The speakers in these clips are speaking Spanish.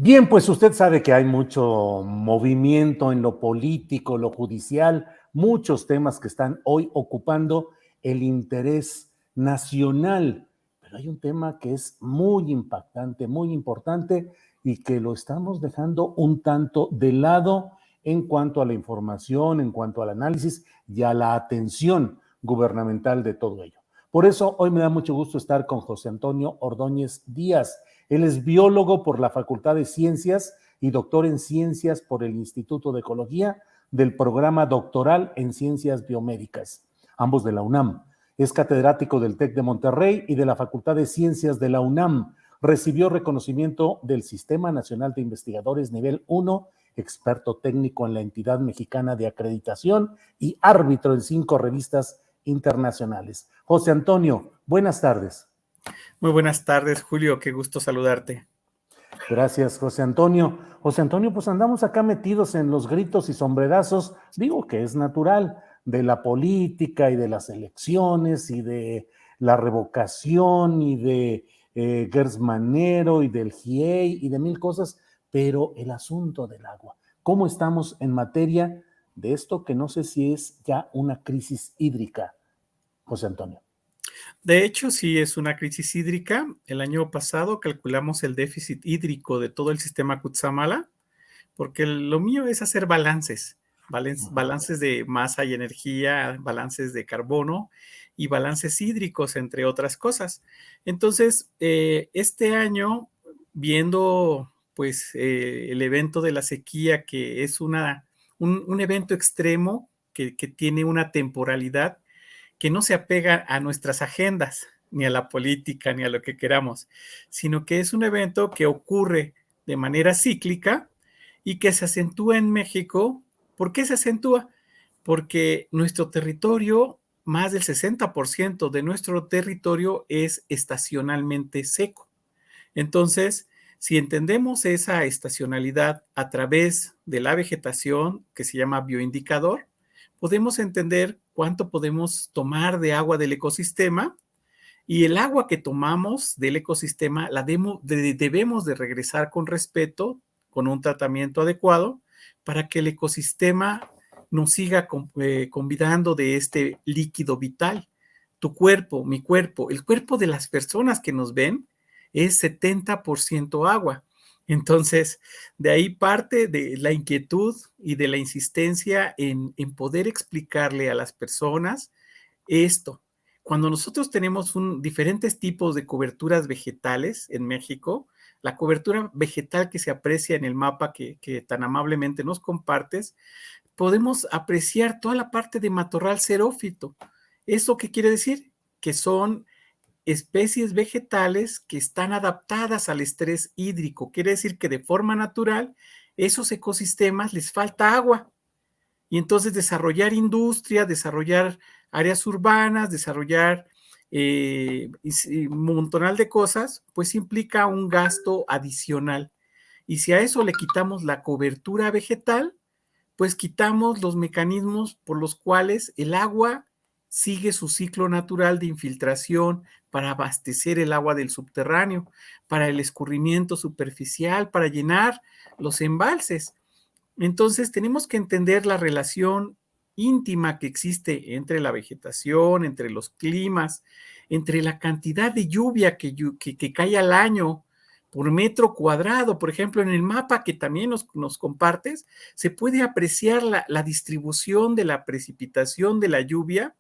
Bien, pues usted sabe que hay mucho movimiento en lo político, lo judicial, muchos temas que están hoy ocupando el interés nacional, pero hay un tema que es muy impactante, muy importante y que lo estamos dejando un tanto de lado en cuanto a la información, en cuanto al análisis y a la atención gubernamental de todo ello. Por eso hoy me da mucho gusto estar con José Antonio Ordóñez Díaz. Él es biólogo por la Facultad de Ciencias y doctor en Ciencias por el Instituto de Ecología del programa doctoral en Ciencias Biomédicas, ambos de la UNAM. Es catedrático del TEC de Monterrey y de la Facultad de Ciencias de la UNAM. Recibió reconocimiento del Sistema Nacional de Investigadores Nivel 1, experto técnico en la entidad mexicana de acreditación y árbitro en 5 revistas internacionales. José Antonio, buenas tardes. Muy buenas tardes, Julio, qué gusto saludarte. Gracias, José Antonio. José Antonio, pues andamos acá metidos en los gritos y sombrerazos, digo que es natural, de la política y de las elecciones y de la revocación y de Gers Manero y del GIEI y de mil cosas, pero el asunto del agua, ¿cómo estamos en materia de esto que no sé si es ya una crisis hídrica, José Antonio? De hecho, sí es una crisis hídrica. El año pasado calculamos el déficit hídrico de todo el sistema Cutzamala, porque lo mío es hacer balances de masa y energía, balances de carbono y balances hídricos, entre otras cosas. Entonces, este año, viendo pues el evento de la sequía, que es un evento extremo que tiene una temporalidad que no se apega a nuestras agendas, ni a la política, ni a lo que queramos, sino que es un evento que ocurre de manera cíclica y que se acentúa en México. ¿Por qué se acentúa? Porque nuestro territorio, más del 60% de nuestro territorio es estacionalmente seco. Entonces, si entendemos esa estacionalidad a través de la vegetación, que se llama bioindicador, podemos entender cuánto podemos tomar de agua del ecosistema, y el agua que tomamos del ecosistema debemos de regresar con respeto, con un tratamiento adecuado, para que el ecosistema nos siga convidando de este líquido vital. Tu cuerpo, mi cuerpo, el cuerpo de las personas que nos ven es 70% agua. Entonces, de ahí parte de la inquietud y de la insistencia en poder explicarle a las personas esto. Cuando nosotros tenemos diferentes tipos de coberturas vegetales en México, la cobertura vegetal que se aprecia en el mapa que tan amablemente nos compartes, podemos apreciar toda la parte de matorral xerófito. ¿Eso qué quiere decir? Que son especies vegetales que están adaptadas al estrés hídrico. Quiere decir que de forma natural, esos ecosistemas les falta agua. Y entonces desarrollar industria, desarrollar áreas urbanas, desarrollar un montonal de cosas, pues implica un gasto adicional. Y si a eso le quitamos la cobertura vegetal, pues quitamos los mecanismos por los cuales el agua sigue su ciclo natural de infiltración para abastecer el agua del subterráneo, para el escurrimiento superficial, para llenar los embalses. Entonces tenemos que entender la relación íntima que existe entre la vegetación, entre los climas, entre la cantidad de lluvia que cae al año por metro cuadrado. Por ejemplo, en el mapa que también nos compartes, se puede apreciar la distribución de la precipitación de la lluvia.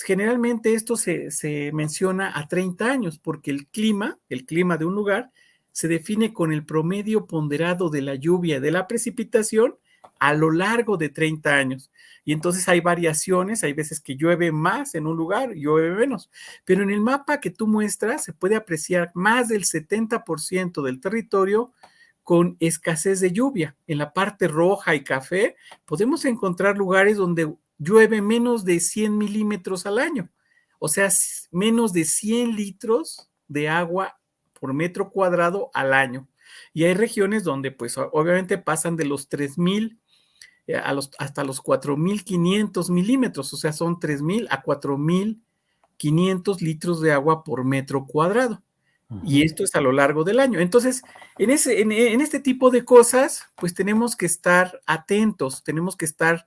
Generalmente esto se menciona a 30 años, porque el clima de un lugar se define con el promedio ponderado de la lluvia, de la precipitación a lo largo de 30 años. Y entonces hay variaciones, hay veces que llueve más en un lugar, llueve menos. Pero en el mapa que tú muestras se puede apreciar más del 70% del territorio con escasez de lluvia. En la parte roja y café podemos encontrar lugares donde llueve menos de 100 milímetros al año. O sea, menos de 100 litros de agua por metro cuadrado al año. Y hay regiones donde pues obviamente pasan de los 3,000 hasta los 4,500 milímetros, o sea, son 3,000 a 4,500 litros de agua por metro cuadrado. Y esto es a lo largo del año. Entonces, en este tipo de cosas, pues tenemos que estar atentos, tenemos que estar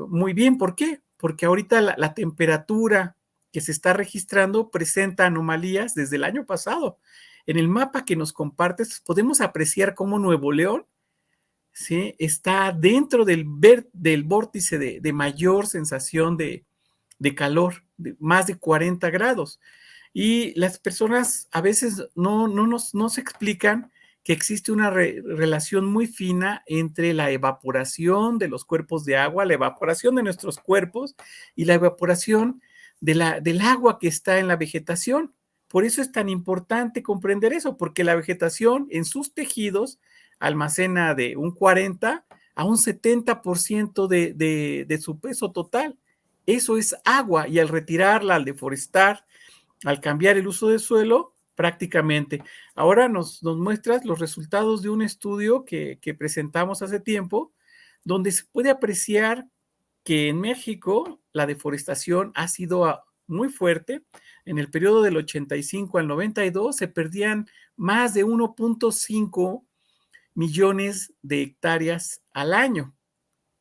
muy bien. ¿Por qué? Porque ahorita la temperatura que se está registrando presenta anomalías desde el año pasado. En el mapa que nos compartes, podemos apreciar cómo Nuevo León, ¿sí?, está dentro del vórtice de mayor sensación de calor, de más de 40 grados. Y las personas a veces no se explican que existe una relación muy fina entre la evaporación de los cuerpos de agua, la evaporación de nuestros cuerpos y la evaporación del agua que está en la vegetación. Por eso es tan importante comprender eso, porque la vegetación en sus tejidos almacena de un 40 a un 70% de su peso total. Eso es agua, y al retirarla, al deforestar, al cambiar el uso del suelo, prácticamente. Ahora nos muestras los resultados de un estudio que presentamos hace tiempo, donde se puede apreciar que en México la deforestación ha sido muy fuerte. En el periodo del 85 al 92 se perdían más de 1.5 millones de hectáreas al año.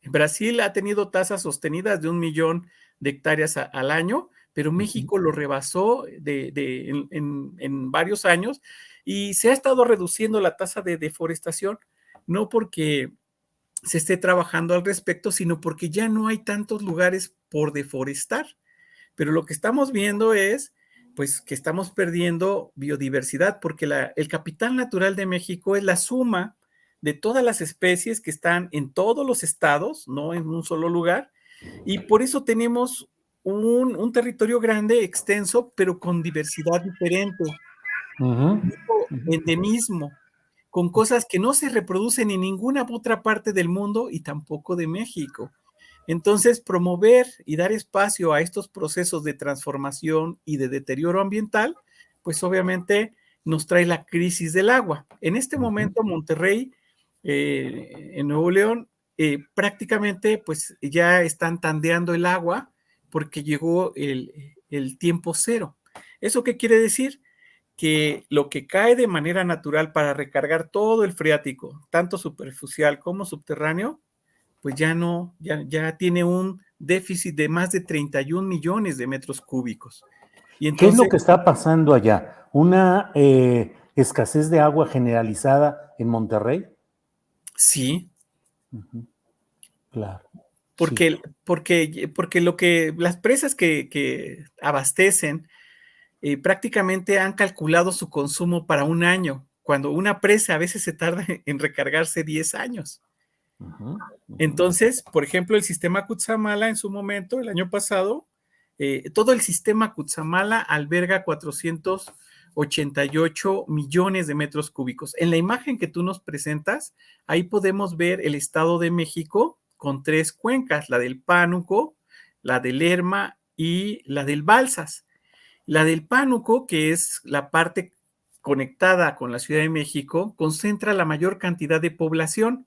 Brasil ha tenido tasas sostenidas de 1 millón de hectáreas al año, pero México lo rebasó en varios años, y se ha estado reduciendo la tasa de deforestación, no porque se esté trabajando al respecto, sino porque ya no hay tantos lugares por deforestar. Pero lo que estamos viendo es, pues, que estamos perdiendo biodiversidad, porque el capital natural de México es la suma de todas las especies que están en todos los estados, no en un solo lugar, y por eso tenemos un territorio grande, extenso, pero con diversidad diferente, tipo endemismo, con cosas que no se reproducen en ninguna otra parte del mundo y tampoco de México. Entonces, promover y dar espacio a estos procesos de transformación y de deterioro ambiental, pues obviamente nos trae la crisis del agua. En este momento, Monterrey, en Nuevo León, prácticamente pues ya están tandeando el agua porque llegó el tiempo cero. ¿Eso qué quiere decir? Que lo que cae de manera natural para recargar todo el freático, tanto superficial como subterráneo, pues ya no, ya tiene un déficit de más de 31 millones de metros cúbicos. Y ¿Qué es lo entonces, que está pasando allá? ¿Una escasez de agua generalizada en Monterrey? sí, Ujú, claro, sí. porque las presas que abastecen prácticamente han calculado su consumo para un año, cuando una presa a veces se tarda en recargarse 10 años. Ujú, ujú. Entonces, por ejemplo, el sistema Cutzamala en su momento, el año pasado, todo el sistema Cutzamala alberga 488 millones de metros cúbicos. En la imagen que tú nos presentas, ahí podemos ver el Estado de México con 3 cuencas, la del Pánuco, la del Lerma y la del Balsas. La del Pánuco, que es la parte conectada con la Ciudad de México, concentra la mayor cantidad de población,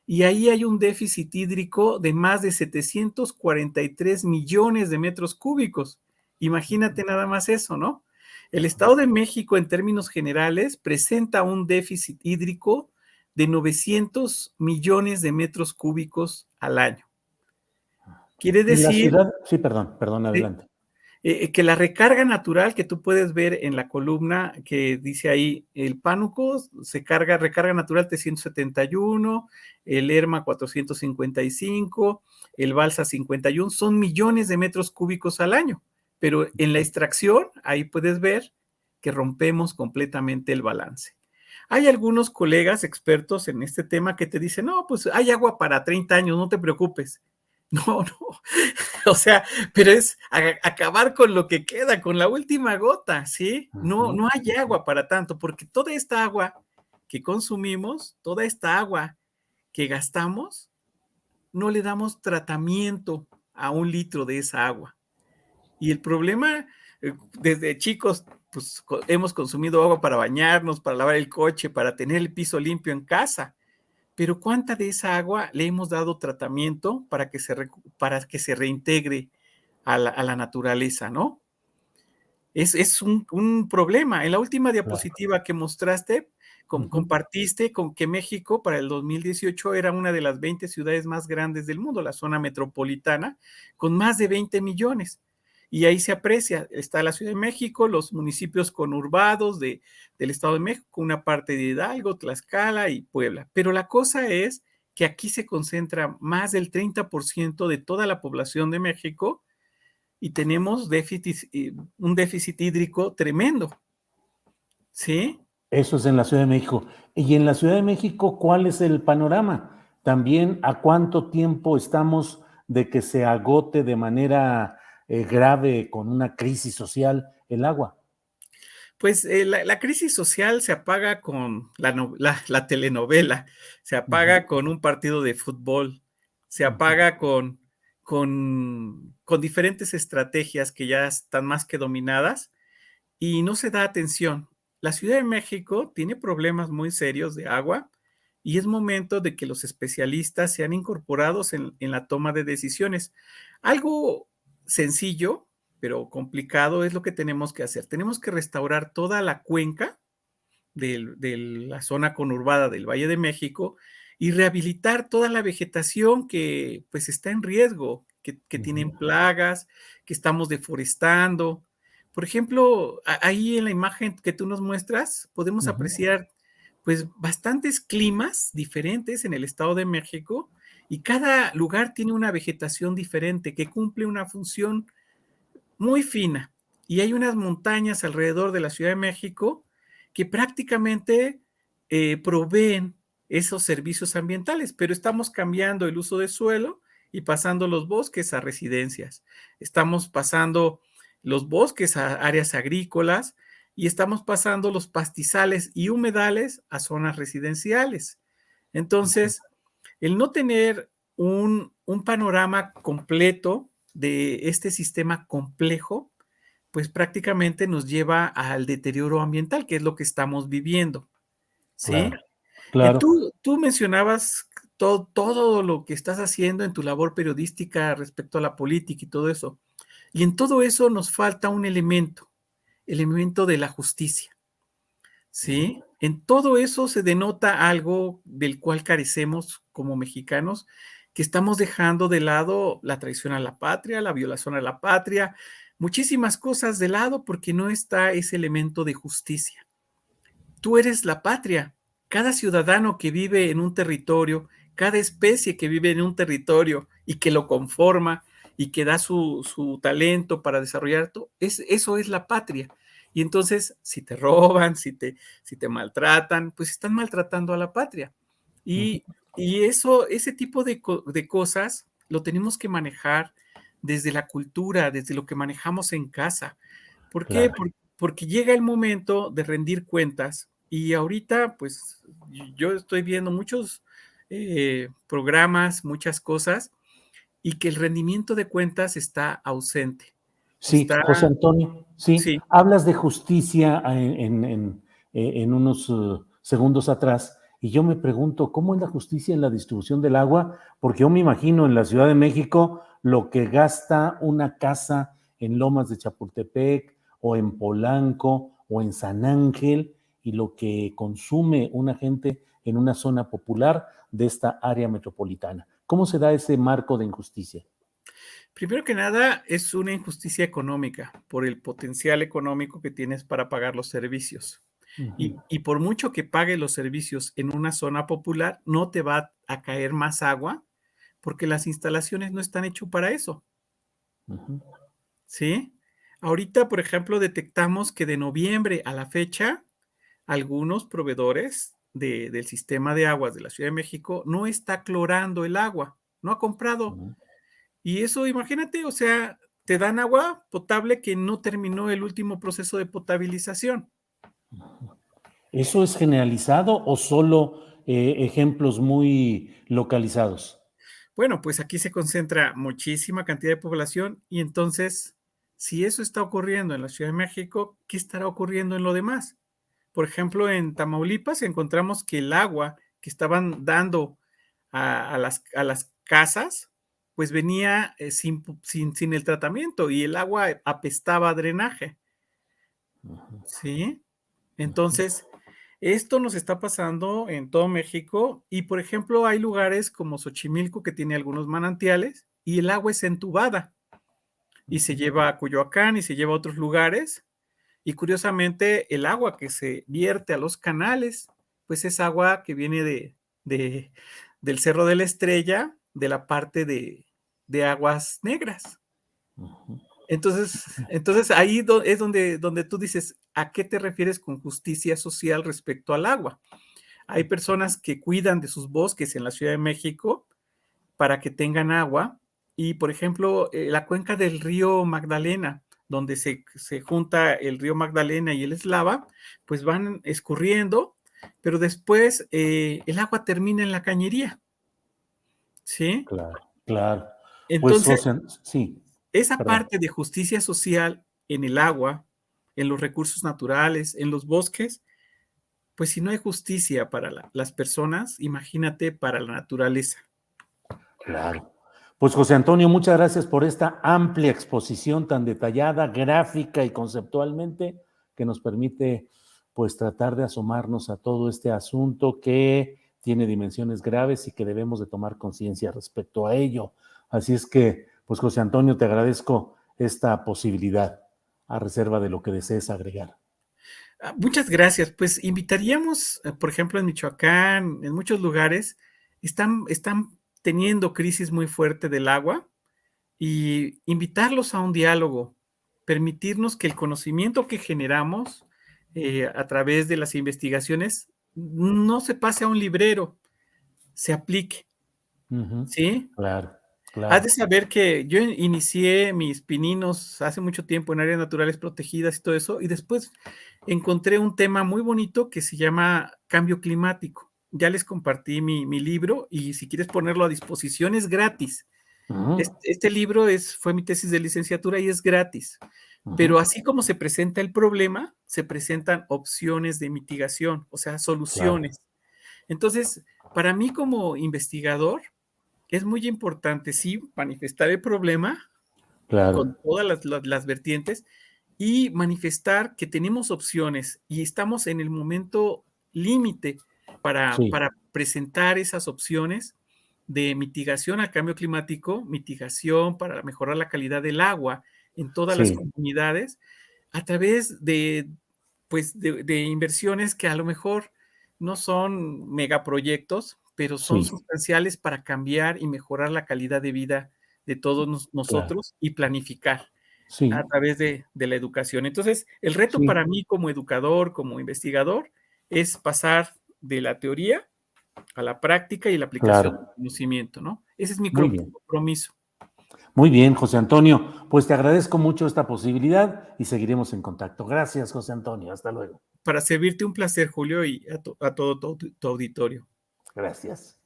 y ahí hay un déficit hídrico de más de 743 millones de metros cúbicos. Imagínate nada más eso, ¿no? El Estado de México, en términos generales, presenta un déficit hídrico de 900 millones de metros cúbicos al año. Quiere Y la decir ciudad, sí, perdón, ¿sí? adelante. Que la recarga natural que tú puedes ver en la columna que dice ahí, el Pánuco recarga natural 371, el Lerma 455, el Balsa 51, son millones de metros cúbicos al año, pero en la extracción, ahí puedes ver que rompemos completamente el balance. Hay algunos colegas expertos en este tema que te dicen, no, pues hay agua para 30 años, no te preocupes. No, no, o sea, pero es acabar con lo que queda, con la última gota, ¿sí? No, Ujú, no hay ujú. agua para tanto, porque toda esta agua que consumimos, toda esta agua que gastamos, no le damos tratamiento a 1 litro de esa agua. Y el problema, desde chicos, pues hemos consumido agua para bañarnos, para lavar el coche, para tener el piso limpio en casa. Pero ¿cuánta de esa agua le hemos dado tratamiento para que se reintegre a la naturaleza, ¿no? Es un problema. En la última Claro. diapositiva que mostraste, Ujú. compartiste con que México para el 2018 era una de las 20 ciudades más grandes del mundo, la zona metropolitana, con más de 20 millones. Y ahí se aprecia, está la Ciudad de México, los municipios conurbados del Estado de México, una parte de Hidalgo, Tlaxcala y Puebla. Pero la cosa es que aquí se concentra más del 30% de toda la población de México y tenemos un déficit hídrico tremendo, ¿sí? Eso es en la Ciudad de México. Y en la Ciudad de México, ¿cuál es el panorama? También, ¿a cuánto tiempo estamos de que se agote de manera grave con una crisis social el agua? Pues la crisis social se apaga con la telenovela, se Ujú, apaga con un partido de fútbol, se ujú. apaga con diferentes estrategias que ya están más que dominadas y no se da atención. La Ciudad de México tiene problemas muy serios de agua y es momento de que los especialistas sean incorporados en la toma de decisiones. Algo sencillo, pero complicado es lo que tenemos que hacer. Tenemos que restaurar toda la cuenca de la zona conurbada del Valle de México y rehabilitar toda la vegetación que pues está en riesgo, que Ujú, tienen plagas, que estamos deforestando. Por ejemplo, ahí en la imagen que tú nos muestras, podemos ujú. apreciar pues bastantes climas diferentes en el Estado de México y cada lugar tiene una vegetación diferente que cumple una función muy fina. Y hay unas montañas alrededor de la Ciudad de México que prácticamente proveen esos servicios ambientales, pero estamos cambiando el uso de suelo y pasando los bosques a residencias. Estamos pasando los bosques a áreas agrícolas y estamos pasando los pastizales y humedales a zonas residenciales. Entonces, el no tener un panorama completo de este sistema complejo, pues prácticamente nos lleva al deterioro ambiental, que es lo que estamos viviendo, ¿sí? Claro, claro. Tú mencionabas todo lo que estás haciendo en tu labor periodística respecto a la política y todo eso. Y en todo eso nos falta un elemento, el elemento de la justicia. ¿Sí? En todo eso se denota algo del cual carecemos como mexicanos, que estamos dejando de lado la traición a la patria, la violación a la patria, muchísimas cosas de lado porque no está ese elemento de justicia. Tú eres la patria. Cada ciudadano que vive en un territorio, cada especie que vive en un territorio y que lo conforma y que da su talento para desarrollar todo, eso es la patria. Y entonces, si te roban, si te maltratan, pues están maltratando a la patria. Ujú. Y eso, ese tipo de cosas lo tenemos que manejar desde la cultura, desde lo que manejamos en casa. ¿Por qué? Claro. Porque llega el momento de rendir cuentas y ahorita, pues, yo estoy viendo muchos programas, muchas cosas, y que el rendimiento de cuentas está ausente. Sí, Está, José Antonio, sí, sí, hablas de justicia en unos segundos atrás, y yo me pregunto, ¿cómo es la justicia en la distribución del agua? Porque yo me imagino en la Ciudad de México lo que gasta una casa en Lomas de Chapultepec, o en Polanco, o en San Ángel, y lo que consume una gente en una zona popular de esta área metropolitana. ¿Cómo se da ese marco de injusticia? primero que nada, es una injusticia económica por el potencial económico que tienes para pagar los servicios. Ujú, Y por mucho que pagues los servicios en una zona popular, no te va a caer más agua porque las instalaciones no están hechas para eso. ujú. ¿Sí? Ahorita, por ejemplo, detectamos que de noviembre a la fecha, algunos proveedores del sistema de aguas de la Ciudad de México no está clorando el agua, no ha comprado. Ujú. Y eso, imagínate, o sea, te dan agua potable que no terminó el último proceso de potabilización. ¿Eso es generalizado o solo ejemplos muy localizados? Bueno, pues aquí se concentra muchísima cantidad de población y entonces, si eso está ocurriendo en la Ciudad de México, ¿qué estará ocurriendo en lo demás? Por ejemplo, en Tamaulipas encontramos que el agua que estaban dando a las casas, pues venía sin el tratamiento y el agua apestaba a drenaje. Ujú, ¿sí? ujú, Entonces, esto nos está pasando en todo México y, por ejemplo, hay lugares como Xochimilco que tiene algunos manantiales y el agua es entubada y se ujú. lleva a Coyoacán y se lleva a otros lugares. Y curiosamente, el agua que se vierte a los canales, pues es agua que viene de del Cerro de la Estrella, de la parte de aguas negras. Ujú. Entonces ahí es donde tú dices, ¿a qué te refieres con justicia social respecto al agua? Hay personas que cuidan de sus bosques en la Ciudad de México para que tengan agua y, por ejemplo, la cuenca del río Magdalena, donde se junta el río Magdalena y el Eslava, pues van escurriendo, pero después el agua termina en la cañería, ¿sí? Claro, claro. Pues, Entonces, José, sí, esa perdón. parte de justicia social en el agua, en los recursos naturales, en los bosques, pues si no hay justicia para las personas, imagínate para la naturaleza. Claro. Pues José Antonio, muchas gracias por esta amplia exposición tan detallada, gráfica y conceptualmente que nos permite pues tratar de asomarnos a todo este asunto que tiene dimensiones graves y que debemos de tomar conciencia respecto a ello. Así es que, pues José Antonio, te agradezco esta posibilidad a reserva de lo que desees agregar. Muchas gracias. Pues invitaríamos, por ejemplo, en Michoacán, en muchos lugares, están teniendo crisis muy fuerte del agua y invitarlos a un diálogo, permitirnos que el conocimiento que generamos a través de las investigaciones no se pase a un librero, se aplique, Ujú. ¿sí? Claro, Has de claro. saber que yo inicié mis pininos hace mucho tiempo en áreas naturales protegidas y todo eso, y después encontré un tema muy bonito que se llama cambio climático. Ya les compartí mi libro y si quieres ponerlo a disposición es gratis. Ujú, Este libro fue mi tesis de licenciatura y es gratis. Pero ujú. así como se presenta el problema, se presentan opciones de mitigación, o sea, Claro, soluciones. Entonces, para mí como investigador, es muy importante, sí, manifestar el problema con claro. todas las vertientes y manifestar que tenemos opciones y estamos en el momento límite Sí, para presentar esas opciones de mitigación al cambio climático, mitigación para mejorar la calidad del agua en todas las sí, comunidades, a través de, pues, de inversiones que a lo mejor no son megaproyectos, pero son sí, sustanciales para cambiar y mejorar la calidad de vida de todos claro. nosotros y planificar a Sí, través de la educación. Entonces, el reto sí, para mí como educador, como investigador, es pasar de la teoría a la práctica y la aplicación del claro. conocimiento, ¿no? Ese es mi Muy bien. compromiso. Muy bien, José Antonio. Pues te agradezco mucho esta posibilidad y seguiremos en contacto. Gracias, José Antonio. Hasta luego. Para servirte un placer, Julio, y a todo tu auditorio. Gracias.